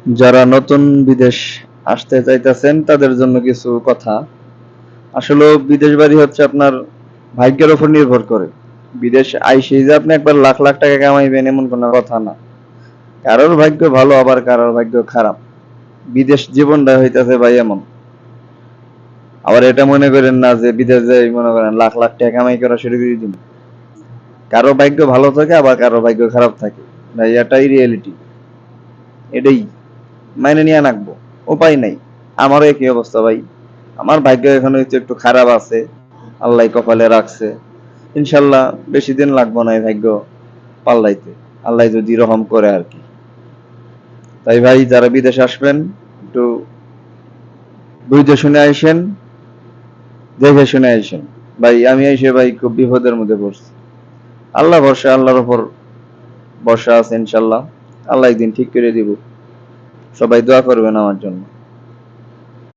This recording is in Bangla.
যারা নতুন বিদেশ আসতে চাইতেছেন তাদের জন্য কিছু কথা। আসলে বিদেশ বাড়ি হচ্ছে আপনার ভাগ্যের উপর নির্ভর করে। বিদেশ আইসেই যে আপনি একবার লাখ লাখ টাকা কামাইবেন এমন কোনো কথা না। কারোর ভাগ্য ভালো আবার কারোর ভাগ্য খারাপ। বিদেশ জীবনটা হইতাছে ভাই এমন। আবার এটা মনে করেন না যে বিদেশ যাই মনে করেন লাখ লাখ টাকা কামাই করা শুরু করে দিন। কারো ভাগ্য ভালো থাকে আবার কারো ভাগ্য খারাপ থাকে। ভাই এটাই রিয়েলিটি। এটাই মাইনে নিয়ে নাকবো, উপায় নাই। আমারও একই অবস্থা ভাই। আমার ভাগ্য এখন হচ্ছে একটু খারাপ আছে, আল্লাহ কপালে রাখছে। ইনশাল্লাহ বেশি দিন লাগবো না এই ভাগ্য পাল্লাইতে, আল্লাহ যদি রহম করে আর কি। তাই ভাই যারা বিদেশে আসবেন একটু বুঝে শুনে আইসেন, দেখে শুনে আইসেন। ভাই আমি এসে ভাই খুব বিপদের মধ্যে পড়ছি। আল্লাহ ভরসা, আল্লাহর উপর ভরসা আছে ইনশাল্লাহ। আল্লাহ একদিন ঠিক করে দিব। সবাই দোয়া করবেন আমার জন্য।